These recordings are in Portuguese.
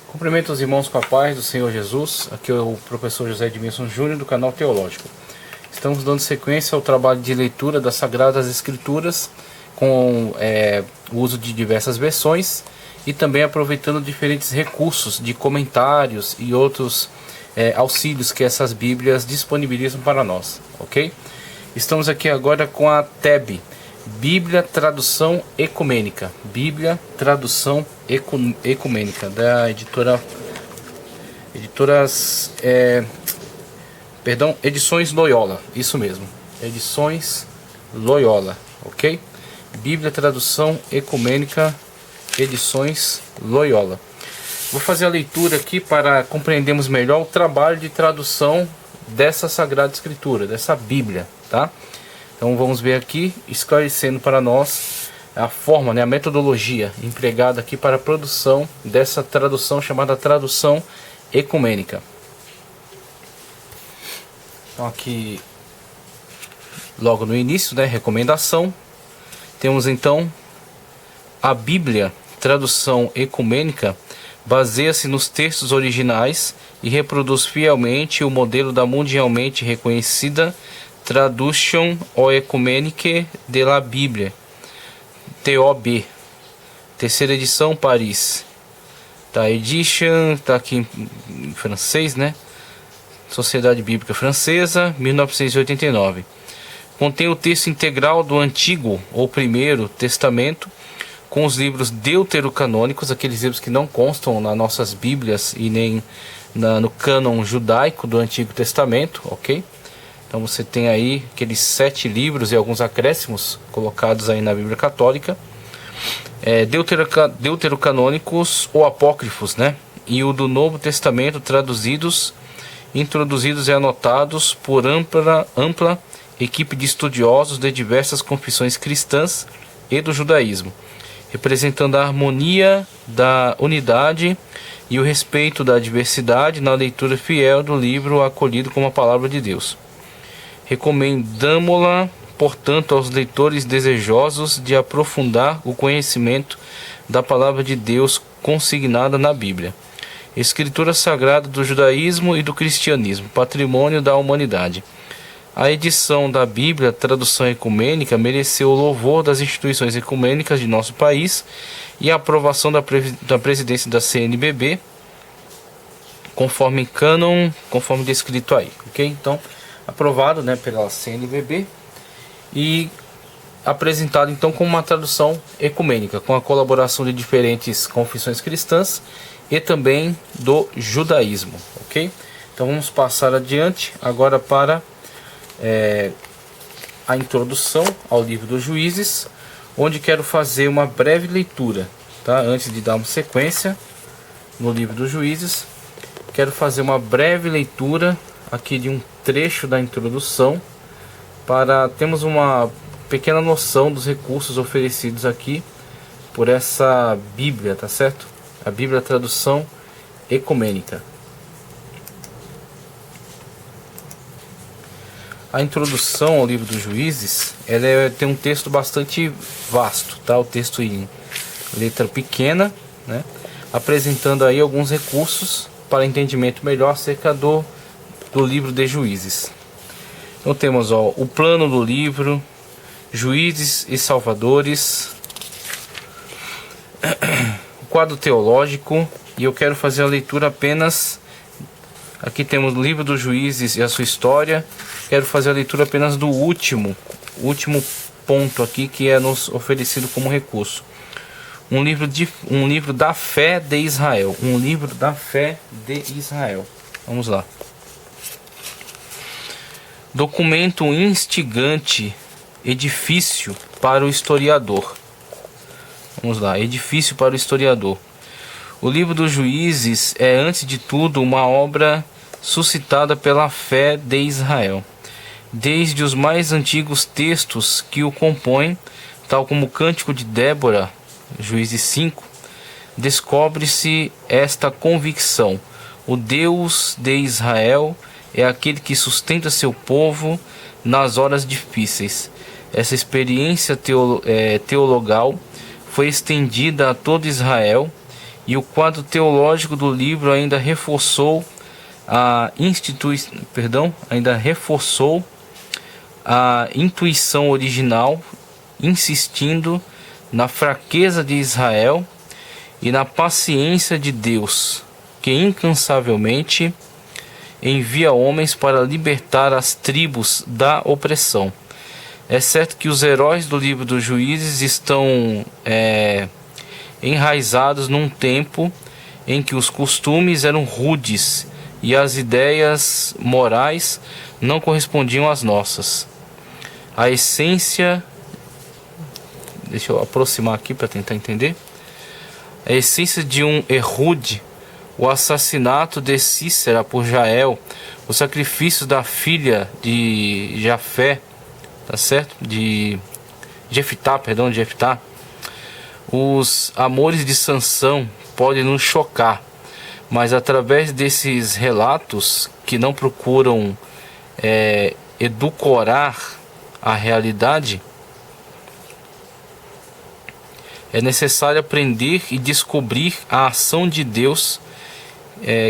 Cumprimento os irmãos com a paz do Senhor Jesus. Aqui é o professor José Edmilson Júnior do canal Teológico. Estamos dando sequência ao trabalho de leitura das Sagradas Escrituras com o uso de diversas versões e também aproveitando diferentes recursos de comentários e outros auxílios que essas Bíblias disponibilizam para nós, ok? Estamos aqui agora com a TEB, Bíblia Tradução Ecumênica, Bíblia Tradução Ecumênica, da Edições Loyola, isso mesmo, Edições Loyola, ok? Bíblia Tradução Ecumênica, Edições Loyola. Vou fazer a leitura aqui para compreendermos melhor o trabalho de tradução dessa Sagrada Escritura, dessa Bíblia, tá? Então vamos ver aqui, esclarecendo para nós a forma, a metodologia empregada aqui para a produção dessa tradução chamada tradução ecumênica. Então aqui, logo no início, recomendação, temos então a Bíblia Tradução Ecumênica baseia-se nos textos originais e reproduz fielmente o modelo da mundialmente reconhecida Traduction Ecumenique de la Bible, TOB, terceira edição, Paris. Tá, edition, tá aqui em francês, Sociedade Bíblica Francesa, 1989. Contém o texto integral do Antigo ou Primeiro Testamento, com os livros deuterocanônicos, aqueles livros que não constam nas nossas Bíblias e nem no cânon judaico do Antigo Testamento, ok? Então você tem aí aqueles 7 livros e alguns acréscimos colocados aí na Bíblia Católica, deuterocanônicos ou apócrifos, e o do Novo Testamento traduzidos, introduzidos e anotados por ampla equipe de estudiosos de diversas confissões cristãs e do judaísmo, representando a harmonia da unidade e o respeito da diversidade na leitura fiel do livro acolhido como a Palavra de Deus. Recomendamo-la, portanto, aos leitores desejosos de aprofundar o conhecimento da Palavra de Deus consignada na Bíblia, escritura sagrada do judaísmo e do cristianismo, patrimônio da humanidade. A edição da Bíblia Tradução Ecumênica mereceu o louvor das instituições ecumênicas de nosso país e a aprovação da presidência da CNBB, conforme descrito aí, ok? Então, aprovado pela CNBB e apresentado então como uma tradução ecumênica, com a colaboração de diferentes confissões cristãs e também do judaísmo, ok? Então vamos passar adiante agora para a introdução ao livro dos Juízes, onde quero fazer uma breve leitura, tá? Antes de darmos sequência no livro dos Juízes, quero fazer uma breve leitura aqui de um trecho da introdução para termos uma pequena noção dos recursos oferecidos aqui por essa Bíblia, tá certo? A Bíblia Tradução Ecumênica. A introdução ao livro dos Juízes, tem um texto bastante vasto, tá? O texto em letra pequena, apresentando aí alguns recursos para entendimento melhor acerca do livro de Juízes. Então temos o plano do livro, Juízes e Salvadores, o quadro teológico, e eu quero fazer a leitura apenas. Aqui temos o livro dos Juízes e a sua história. Quero fazer a leitura apenas do último ponto aqui que é nos oferecido como recurso. Um livro da fé de Israel. Um livro da fé de Israel. Vamos lá. Documento instigante, edifício para o historiador. Vamos lá, edifício para o historiador. O livro dos Juízes é, antes de tudo, uma obra suscitada pela fé de Israel. Desde os mais antigos textos que o compõem, tal como o Cântico de Débora, Juízes 5, descobre-se esta convicção: o Deus de Israel é aquele que sustenta seu povo nas horas difíceis. Essa experiência teologal foi estendida a todo Israel e o quadro teológico do livro ainda reforçou a intuição original, insistindo na fraqueza de Israel e na paciência de Deus, que incansavelmente envia homens para libertar as tribos da opressão. É certo que os heróis do livro dos Juízes estão enraizados num tempo em que os costumes eram rudes e as ideias morais não correspondiam às nossas. A essência, deixa eu aproximar aqui para tentar entender. A essência de um Ehud, o assassinato de Sísera por Jael, o sacrifício da filha de Jafé, tá certo? De Jeftá, os amores de Sansão podem nos chocar, mas através desses relatos que não procuram edulcorar a realidade, é necessário aprender e descobrir a ação de Deus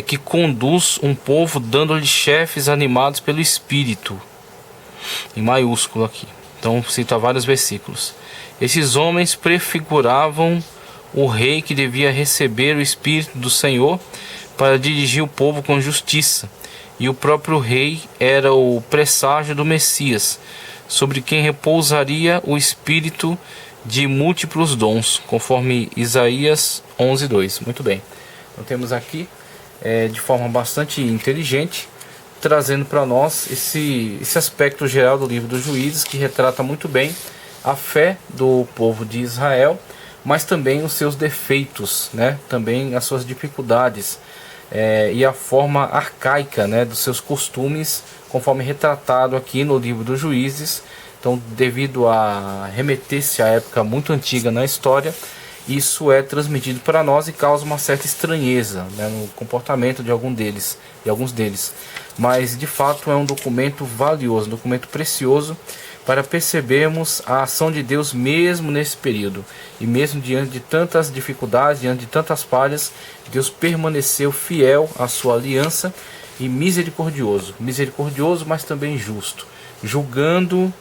que conduz um povo, dando-lhe chefes animados pelo Espírito, em maiúsculo aqui. Então cita vários versículos. Esses homens prefiguravam o rei que devia receber o Espírito do Senhor para dirigir o povo com justiça, e o próprio rei era o presságio do Messias, sobre quem repousaria o Espírito de múltiplos dons, conforme Isaías 11:2. Muito bem, então temos aqui de forma bastante inteligente, trazendo para nós esse aspecto geral do livro dos Juízes, que retrata muito bem a fé do povo de Israel, mas também os seus defeitos, né? Também as suas dificuldades e a forma arcaica, né, dos seus costumes, conforme retratado aqui no livro dos Juízes. Então, devido a remeter-se a época muito antiga na história, isso é transmitido para nós e causa uma certa estranheza, né, no comportamento de alguns deles. Mas, de fato, é um documento valioso, um documento precioso para percebermos a ação de Deus mesmo nesse período. E mesmo diante de tantas dificuldades, diante de tantas falhas, Deus permaneceu fiel à sua aliança e misericordioso. Misericordioso, mas também justo, julgando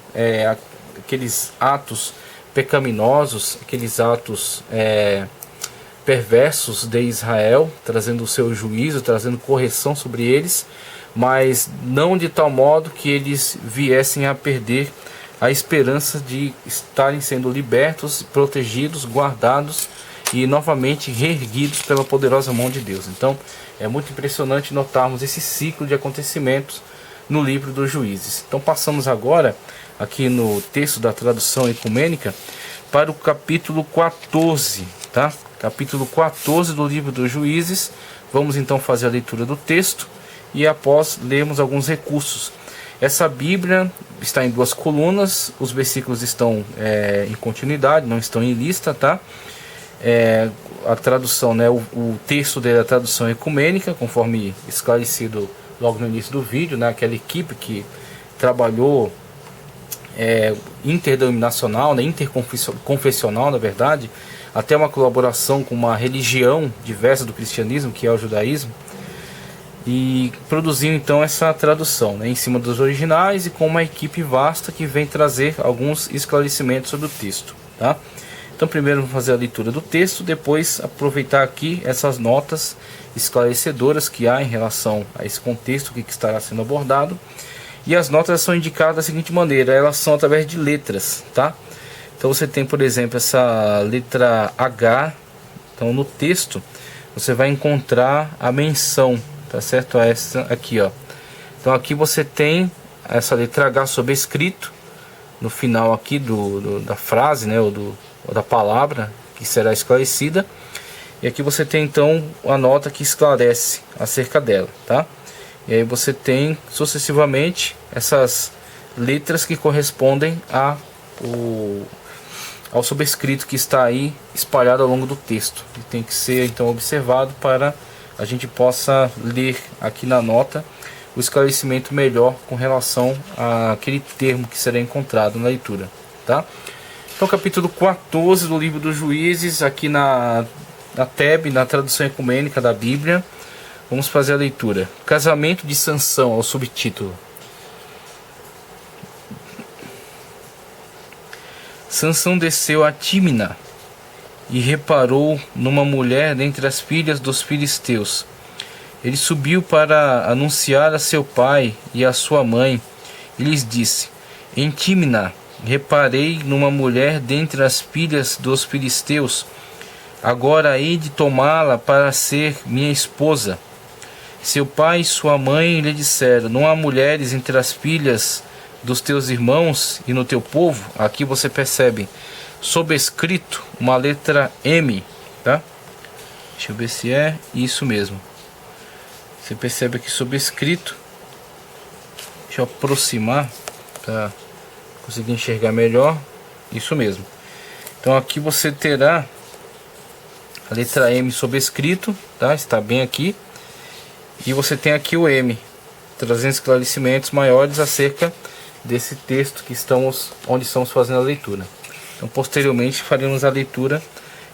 aqueles atos pecaminosos, aqueles atos perversos de Israel, trazendo o seu juízo, trazendo correção sobre eles, mas não de tal modo que eles viessem a perder a esperança de estarem sendo libertos, protegidos, guardados e novamente reerguidos pela poderosa mão de Deus. Então é muito impressionante notarmos esse ciclo de acontecimentos no livro dos Juízes. Então passamos agora aqui no texto da tradução ecumênica para o capítulo 14, tá? Capítulo 14 do livro dos Juízes. Vamos então fazer a leitura do texto e após lermos alguns recursos. Essa Bíblia está em 2 colunas, os versículos estão em continuidade, não estão em lista, tá? A tradução, né, o texto dele é a tradução ecumênica, conforme esclarecido logo no início do vídeo, né? Aquela equipe que trabalhou interdenominacional, né, interconfessional, na verdade, até uma colaboração com uma religião diversa do cristianismo, que é o judaísmo, e produziu então essa tradução, né, em cima dos originais e com uma equipe vasta que vem trazer alguns esclarecimentos sobre o texto, tá? Então primeiro vamos fazer a leitura do texto, depois aproveitar aqui essas notas esclarecedoras que há em relação a esse contexto que estará sendo abordado. E as notas são indicadas da seguinte maneira, elas são através de letras, tá? Então você tem, por exemplo, essa letra H. Então no texto você vai encontrar a menção, tá certo? Essa aqui, ó. Então aqui você tem essa letra H sobrescrito no final aqui da frase, né? Ou da palavra que será esclarecida. E aqui você tem então a nota que esclarece acerca dela, tá? E aí você tem sucessivamente essas letras que correspondem ao sobrescrito que está aí espalhado ao longo do texto. E tem que ser então observado para a gente possa ler aqui na nota o esclarecimento melhor com relação àquele termo que será encontrado na leitura, tá? Então capítulo 14 do livro dos Juízes, aqui na na TEB, na tradução ecumênica da Bíblia. Vamos fazer a leitura. Casamento de Sansão, ao subtítulo. Sansão desceu a Tímina e reparou numa mulher dentre as filhas dos filisteus. Ele subiu para anunciar a seu pai e a sua mãe, e lhes disse: em Tímina reparei numa mulher dentre as filhas dos filisteus. Agora hei de tomá-la para ser minha esposa. Seu pai e sua mãe lhe disseram: não há mulheres entre as filhas dos teus irmãos e no teu povo? Aqui você percebe sobrescrito uma letra M, tá? Deixa eu ver se é isso mesmo. Você percebe aqui sobrescrito. Deixa eu aproximar para conseguir enxergar melhor. Isso mesmo. Então aqui você terá a letra M sobrescrito, tá? Está bem aqui. E você tem aqui o M, trazendo esclarecimentos maiores acerca desse texto que onde estamos fazendo a leitura. Então posteriormente faremos a leitura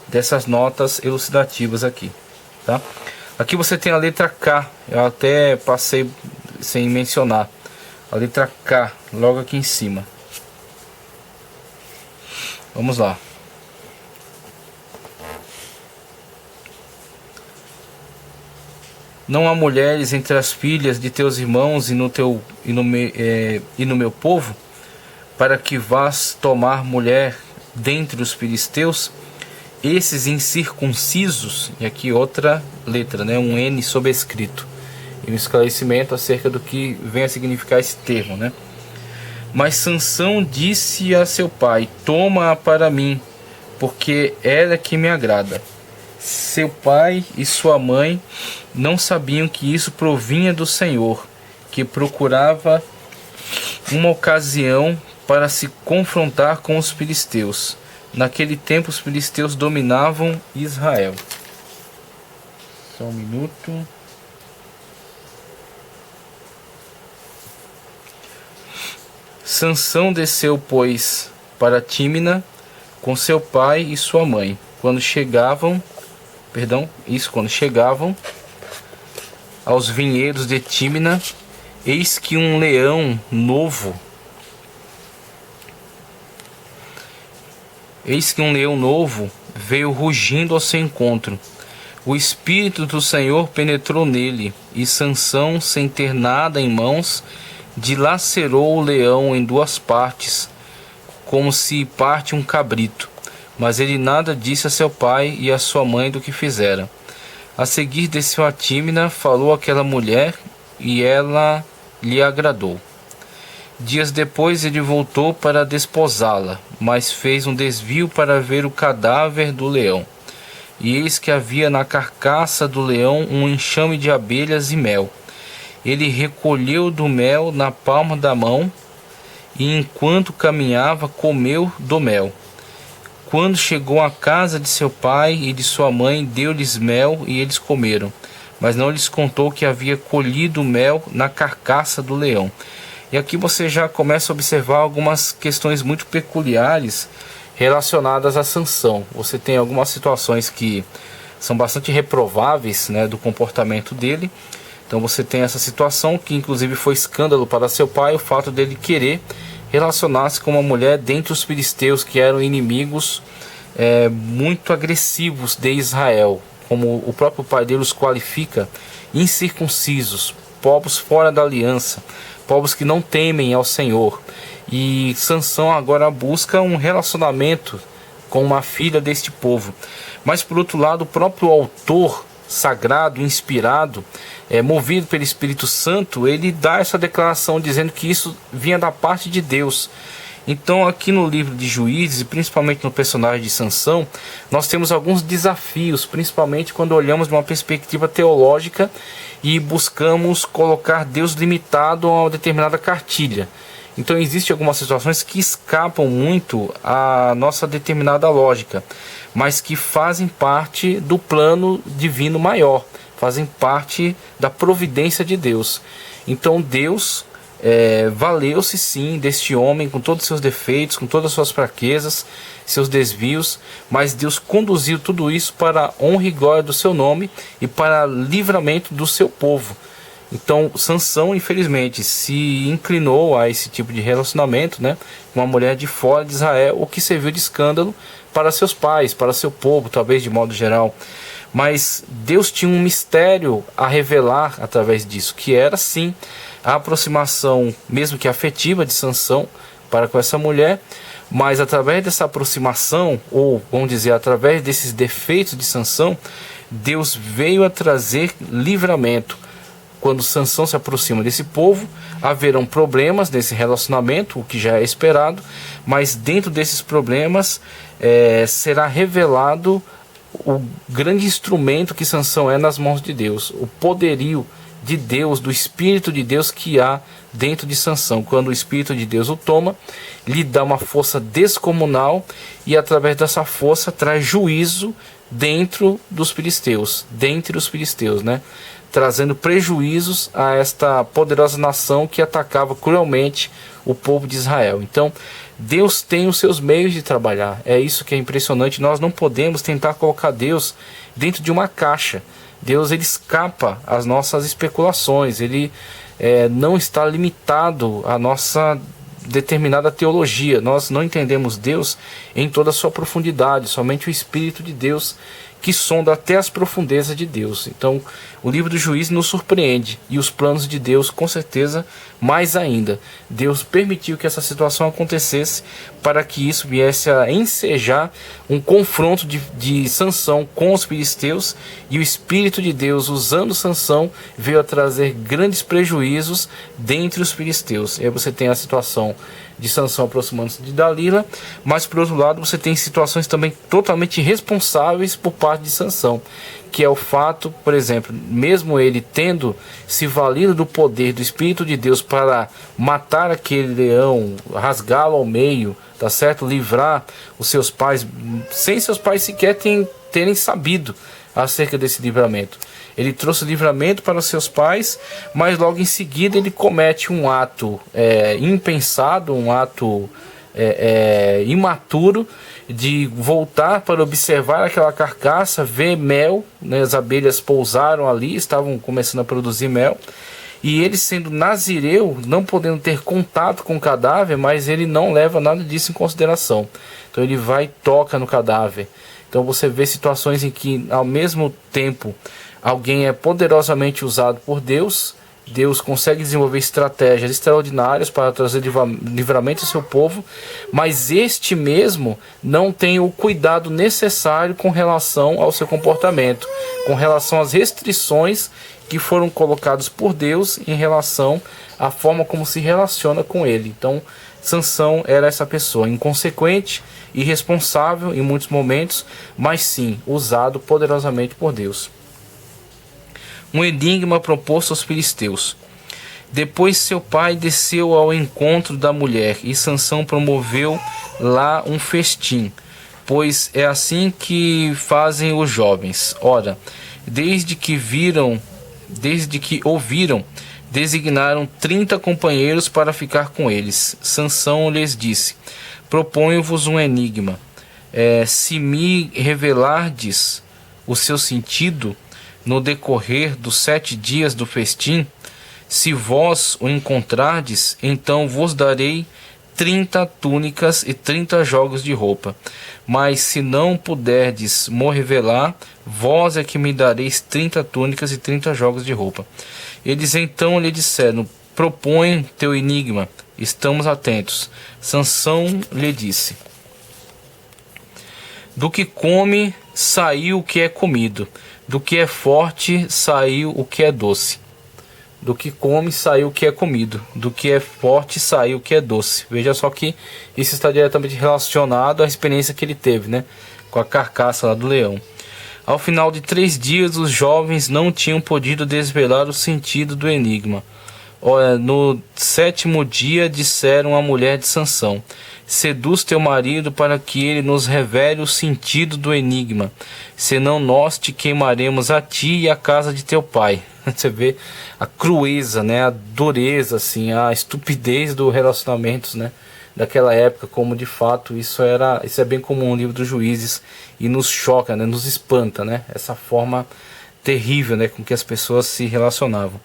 dessas notas elucidativas aqui, tá? Aqui você tem a letra K, eu até passei sem mencionar. A letra K, logo aqui em cima. Vamos lá. Não há mulheres entre as filhas de teus irmãos e no meu povo, para que vás tomar mulher dentre os filisteus, esses incircuncisos, e aqui outra letra, né, um N sobrescrito, e um esclarecimento acerca do que vem a significar esse termo, né? Mas Sansão disse a seu pai: toma-a para mim, porque ela é que me agrada. Seu pai e sua mãe não sabiam que isso provinha do Senhor, que procurava uma ocasião para se confrontar com os filisteus. Naquele tempo os filisteus dominavam Israel. Só um minuto. Sansão desceu, pois, para Tímina com seu pai e sua mãe. Quando chegavam aos vinhedos de Tímina, eis que um leão novo veio rugindo ao seu encontro. O Espírito do Senhor penetrou nele, e Sansão, sem ter nada em mãos, dilacerou o leão em duas partes, como se parte um cabrito. Mas ele nada disse a seu pai e a sua mãe do que fizera. A seguir desceu a Tímina, falou àquela mulher, e ela lhe agradou. Dias depois ele voltou para desposá-la, mas fez um desvio para ver o cadáver do leão. E eis que havia na carcaça do leão um enxame de abelhas e mel. Ele recolheu do mel na palma da mão, e enquanto caminhava comeu do mel. Quando chegou à casa de seu pai e de sua mãe, deu-lhes mel e eles comeram, mas não lhes contou que havia colhido o mel na carcaça do leão. E aqui você já começa a observar algumas questões muito peculiares relacionadas a Sansão. Você tem algumas situações que são bastante reprováveis, né, do comportamento dele. Então você tem essa situação que inclusive foi escândalo para seu pai, o fato dele querer relacionar-se com uma mulher dentre os filisteus, que eram inimigos muito agressivos de Israel, como o próprio pai dele os qualifica, incircuncisos, povos fora da aliança, povos que não temem ao Senhor. E Sansão agora busca um relacionamento com uma filha deste povo. Mas por outro lado, o próprio autor sagrado, inspirado, movido pelo Espírito Santo, ele dá essa declaração dizendo que isso vinha da parte de Deus. Então aqui no livro de Juízes, e principalmente no personagem de Sansão, nós temos alguns desafios, principalmente quando olhamos de uma perspectiva teológica e buscamos colocar Deus limitado a uma determinada cartilha. Então existem algumas situações que escapam muito à nossa determinada lógica, mas que fazem parte do plano divino maior, fazem parte da providência de Deus. Então Deus valeu-se sim deste homem com todos os seus defeitos, com todas as suas fraquezas, seus desvios, mas Deus conduziu tudo isso para a honra e glória do seu nome e para livramento do seu povo. Então Sansão, infelizmente, se inclinou a esse tipo de relacionamento, né, com uma mulher de fora de Israel, o que serviu de escândalo para seus pais, para seu povo, talvez de modo geral. Mas Deus tinha um mistério a revelar através disso, que era sim a aproximação, mesmo que afetiva, de Sansão para com essa mulher, mas através dessa aproximação, ou vamos dizer, através desses defeitos de Sansão, Deus veio a trazer livramento. Quando Sansão se aproxima desse povo, haverão problemas nesse relacionamento, o que já é esperado, mas dentro desses problemas será revelado o grande instrumento que Sansão é nas mãos de Deus, o poderio de Deus, do Espírito de Deus que há dentro de Sansão. Quando o Espírito de Deus o toma, lhe dá uma força descomunal e através dessa força traz juízo dentre os filisteus, né? Trazendo prejuízos a esta poderosa nação que atacava cruelmente o povo de Israel. Então, Deus tem os seus meios de trabalhar. É isso que é impressionante. Nós não podemos tentar colocar Deus dentro de uma caixa. Deus, ele escapa às nossas especulações. Ele não está limitado à nossa determinada teologia. Nós não entendemos Deus em toda a sua profundidade. Somente o Espírito de Deus que sonda até as profundezas de Deus. Então, o livro do Juízes nos surpreende, e os planos de Deus, com certeza, mais ainda. Deus permitiu que essa situação acontecesse para que isso viesse a ensejar um confronto de Sansão com os filisteus, e o Espírito de Deus, usando Sansão, veio a trazer grandes prejuízos dentre os filisteus. E aí você tem a situação de Sansão aproximando-se de Dalila, mas por outro lado você tem situações também totalmente irresponsáveis por parte de Sansão, que é o fato, por exemplo, mesmo ele tendo se valido do poder do Espírito de Deus para matar aquele leão, rasgá-lo ao meio, tá certo? Livrar os seus pais, sem seus pais sequer terem sabido acerca desse livramento. Ele trouxe livramento para os seus pais, mas logo em seguida ele comete um ato impensado, um ato imaturo, de voltar para observar aquela carcaça, ver mel, né? As abelhas pousaram ali, estavam começando a produzir mel, e ele, sendo nazireu, não podendo ter contato com o cadáver, mas ele não leva nada disso em consideração. Então ele vai e toca no cadáver. Então você vê situações em que, ao mesmo tempo, alguém é poderosamente usado por Deus. Deus consegue desenvolver estratégias extraordinárias para trazer livramento ao seu povo, mas este mesmo não tem o cuidado necessário com relação ao seu comportamento, com relação às restrições que foram colocadas por Deus em relação à forma como se relaciona com ele. Então, Sansão era essa pessoa inconsequente, irresponsável em muitos momentos, mas sim usado poderosamente por Deus. Um enigma proposto aos filisteus. Depois seu pai desceu ao encontro da mulher, e Sansão promoveu lá um festim, pois é assim que fazem os jovens. Ora, desde que ouviram, designaram 30 companheiros para ficar com eles. Sansão lhes disse: proponho-vos um enigma. Se me revelardes o seu sentido no decorrer dos 7 dias do festim, se vós o encontrardes, então vos darei 30 túnicas e 30 jogos de roupa. Mas se não puderdes me revelar, vós é que me dareis 30 túnicas e 30 jogos de roupa. Eles então lhe disseram: propõe teu enigma, estamos atentos. Sansão lhe disse: do que come saiu o que é comido, do que é forte saiu o que é doce. Do que come saiu o que é comido, do que é forte saiu o que é doce. Veja só que isso está diretamente relacionado à experiência que ele teve, né, com a carcaça lá do leão. Ao final de 3 dias, os jovens não tinham podido desvelar o sentido do enigma. No 7º dia, disseram à mulher de Sansão: seduz teu marido para que ele nos revele o sentido do enigma, senão nós te queimaremos a ti e a casa de teu pai. Você vê a crueza, né, a dureza, assim, a estupidez do relacionamento, né, daquela época, como de fato isso é bem comum no livro dos Juízes, e nos choca, né, nos espanta, né, essa forma terrível, né, com que as pessoas se relacionavam.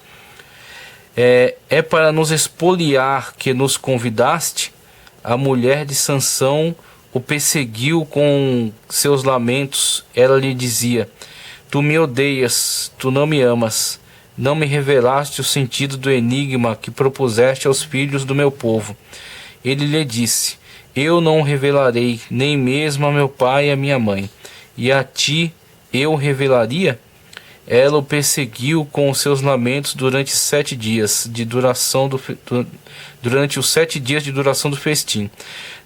É para nos expoliar que nos convidaste. A mulher de Sansão o perseguiu com seus lamentos. Ela lhe dizia: tu me odeias, tu não me amas, não me revelaste o sentido do enigma que propuseste aos filhos do meu povo. Ele lhe disse: eu não o revelarei, nem mesmo a meu pai e a minha mãe, e a ti eu revelaria? Ela o perseguiu com os seus lamentos durante 7 dias de duração durante os 7 dias de duração do festim.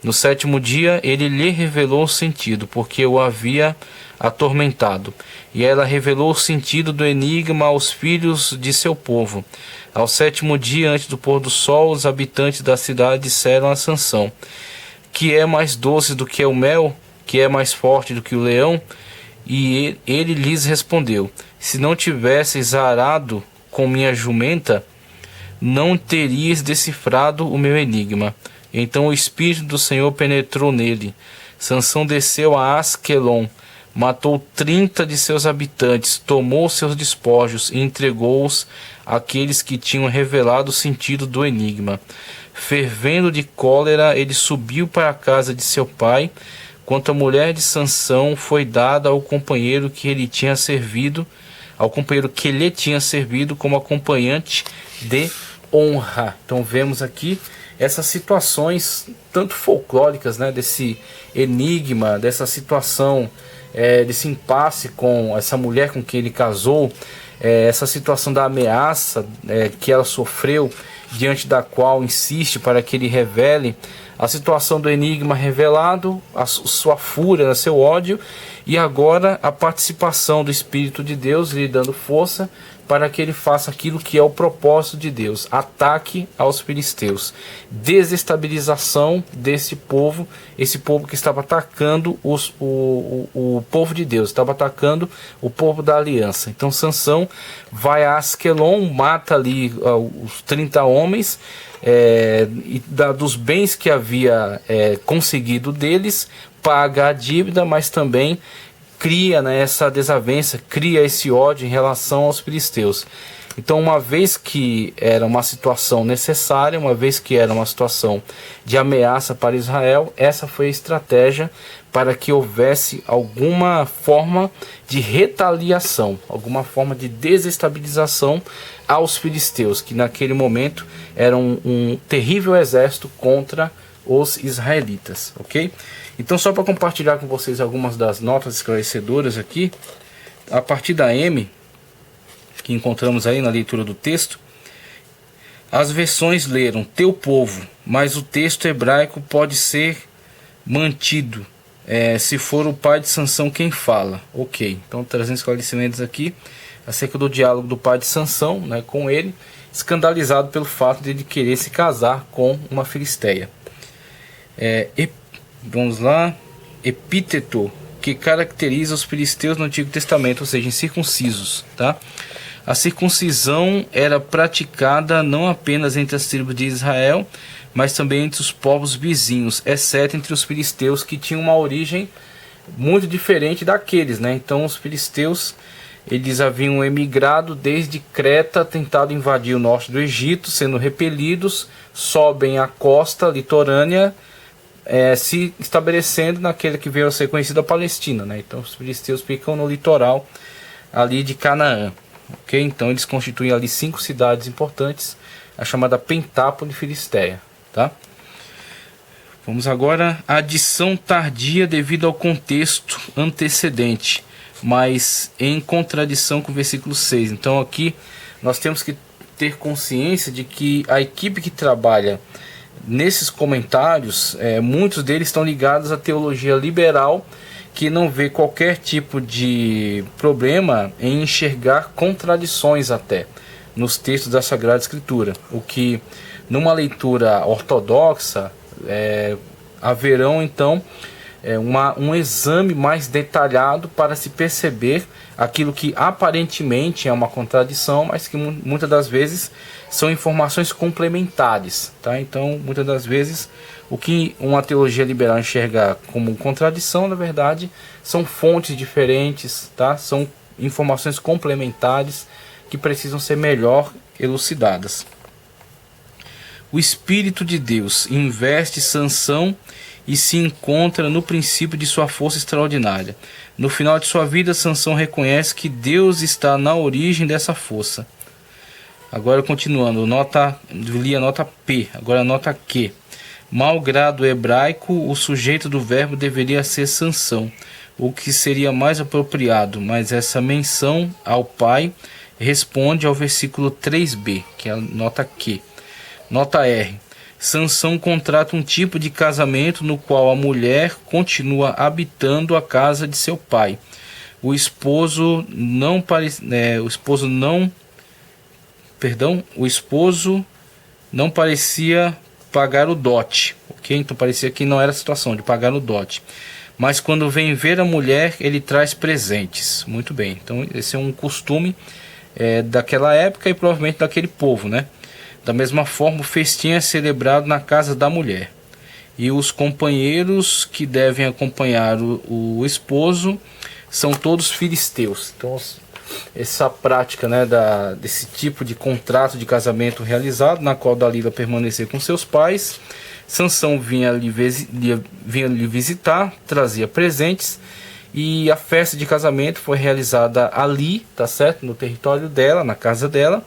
No 7º dia ele lhe revelou o sentido, porque o havia atormentado. E ela revelou o sentido do enigma aos filhos de seu povo. Ao 7º dia, antes do pôr do sol, os habitantes da cidade disseram a Sansão: que é mais doce do que o mel, que é mais forte do que o leão? E ele lhes respondeu: se não tivesseis arado com minha jumenta, não terias decifrado o meu enigma. Então o Espírito do Senhor penetrou nele. Sansão desceu a Asquelon, matou 30 de seus habitantes, tomou seus despojos e entregou-os àqueles que tinham revelado o sentido do enigma. Fervendo de cólera, ele subiu para a casa de seu pai. Quanto a mulher de Sansão, foi dada ao companheiro que lhe tinha servido, como acompanhante de honra. Então vemos aqui essas situações tanto folclóricas, né, desse enigma, dessa situação, desse impasse com essa mulher com quem ele casou, essa situação da ameaça que ela sofreu, diante da qual insiste para que ele revele, a situação do enigma revelado, a sua fúria, seu ódio, e agora a participação do Espírito de Deus lhe dando força para que ele faça aquilo que é o propósito de Deus: ataque aos filisteus, desestabilização desse povo, esse povo que estava atacando o povo de Deus, estava atacando o povo da aliança. Então Sansão vai a Asquelon, mata ali os 30 homens, e dos bens que havia conseguido deles, paga a dívida, mas também cria, né, essa desavença, cria esse ódio em relação aos filisteus. Então, uma vez que era uma situação necessária, uma vez que era uma situação de ameaça para Israel, essa foi a estratégia para que houvesse alguma forma de retaliação, alguma forma de desestabilização aos filisteus, que naquele momento eram um terrível exército contra os israelitas, ok? Então, só para compartilhar com vocês algumas das notas esclarecedoras aqui, a partir da M, que encontramos aí na leitura do texto, as versões leram teu povo, mas o texto hebraico pode ser mantido, se for o pai de Sansão quem fala, ok? Então, trazendo esclarecimentos aqui acerca do diálogo do pai de Sansão, né, com ele, escandalizado pelo fato de ele querer se casar com uma filisteia. Vamos lá, epíteto que caracteriza os filisteus no Antigo Testamento, ou seja, incircuncisos, tá? A circuncisão era praticada não apenas entre as tribos de Israel, mas também entre os povos vizinhos, exceto entre os filisteus, que tinham uma origem muito diferente daqueles, né? Então os filisteus, eles haviam emigrado desde Creta, tentado invadir o norte do Egito, sendo repelidos, sobem a costa litorânea, se estabelecendo naquele que veio a ser conhecido a Palestina, né? Então os filisteus ficam no litoral ali de Canaã, ok? Então eles constituem ali 5 cidades importantes, a chamada Pentápole Filisteia, tá? Vamos agora à adição tardia devido ao contexto antecedente, mas em contradição com o versículo 6. Então aqui nós temos que ter consciência de que a equipe que trabalha nesses comentários, muitos deles estão ligados à teologia liberal, que não vê qualquer tipo de problema em enxergar contradições até nos textos da Sagrada Escritura, o que numa leitura ortodoxa haverão então um exame mais detalhado para se perceber aquilo que aparentemente é uma contradição, mas que muitas das vezes são informações complementares, tá? Então muitas das vezes O que uma teologia liberal enxerga como contradição, na verdade, são fontes diferentes, tá? São informações complementares que precisam ser melhor elucidadas. O Espírito de Deus investe Sansão e se encontra no princípio de sua força extraordinária. No final de sua vida, Sansão reconhece que Deus está na origem dessa força. Agora continuando, li a nota P, agora a nota Q. Malgrado hebraico, o sujeito do verbo deveria ser Sansão, o que seria mais apropriado, mas essa menção ao pai responde ao versículo 3b, que é a nota Q. Nota R. Sansão contrata um tipo de casamento no qual a mulher continua habitando a casa de seu pai. O esposo não parecia pagar o dote, ok? Então parecia que não era a situação de pagar o dote. Mas quando vem ver a mulher, ele traz presentes. Muito bem, então esse é um costume daquela época e provavelmente daquele povo, né? Da mesma forma, o festim é celebrado na casa da mulher. E os companheiros que devem acompanhar o esposo são todos filisteus. Então, essa prática, né, desse tipo de contrato de casamento realizado, na qual Dalila permanecia com seus pais, Sansão vinha lhe visitar, trazia presentes, e a festa de casamento foi realizada ali, tá certo? No território dela, na casa dela.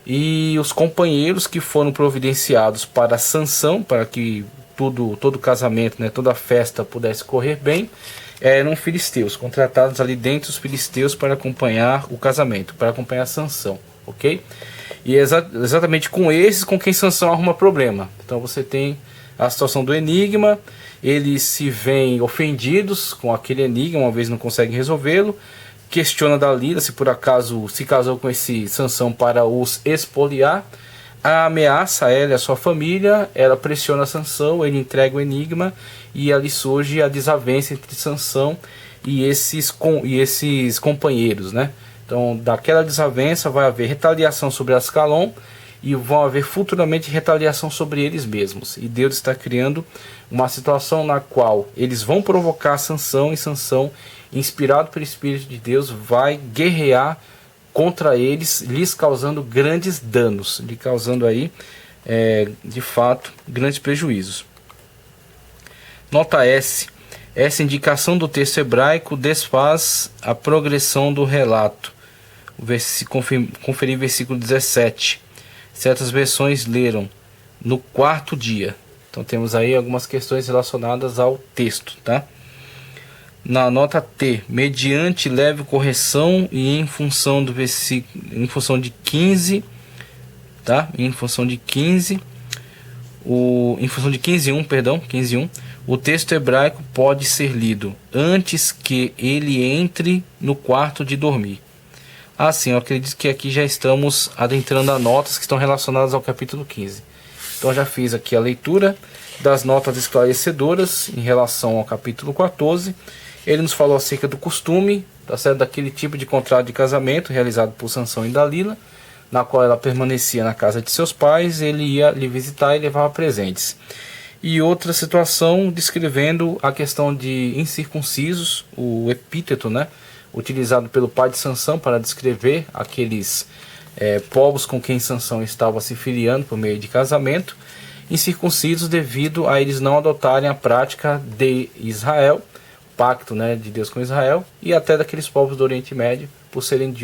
E os companheiros que foram providenciados para Sansão, para que todo casamento, né, toda a festa pudesse correr bem, eram filisteus, contratados ali dentre os filisteus para acompanhar o casamento, para acompanhar Sansão, ok? E é exatamente com esses com quem Sansão arruma problema. Então você tem a situação do enigma, eles se veem ofendidos com aquele enigma, uma vez não conseguem resolvê-lo, questiona Dalila se por acaso se casou com esse Sansão para os expoliar, a ameaça a ela e a sua família, ela pressiona Sansão, ele entrega o enigma e ali surge a desavença entre Sansão e esses companheiros, né? Então daquela desavença vai haver retaliação sobre Ascalon e vão haver futuramente retaliação sobre eles mesmos. E Deus está criando uma situação na qual eles vão provocar Sansão, e Sansão, inspirado pelo Espírito de Deus, vai guerrear contra eles, lhes causando grandes danos, lhe causando aí, de fato, grandes prejuízos. Nota S. Essa indicação do texto hebraico desfaz a progressão do relato. Conferir versículo 17. Certas versões leram no quarto dia. Então temos aí algumas questões relacionadas ao texto, tá? Na nota T, mediante leve correção e em função do versículo, em função de 15, tá? Em função de 15, em função de 15:1, o texto hebraico pode ser lido antes que ele entre no quarto de dormir. Assim, eu acredito que aqui já estamos adentrando a notas que estão relacionadas ao capítulo 15. Então já fiz aqui a leitura das notas esclarecedoras em relação ao capítulo 14. Ele nos falou acerca do costume, tá certo? Daquele tipo de contrato de casamento realizado por Sansão e Dalila, na qual ela permanecia na casa de seus pais, ele ia lhe visitar e levava presentes. E outra situação descrevendo a questão de incircuncisos, o epíteto, né, utilizado pelo pai de Sansão para descrever aqueles povos com quem Sansão estava se filiando por meio de casamento, incircuncisos devido a eles não adotarem a prática de Israel, pacto, né, de Deus com Israel, e até daqueles povos do Oriente Médio, por serem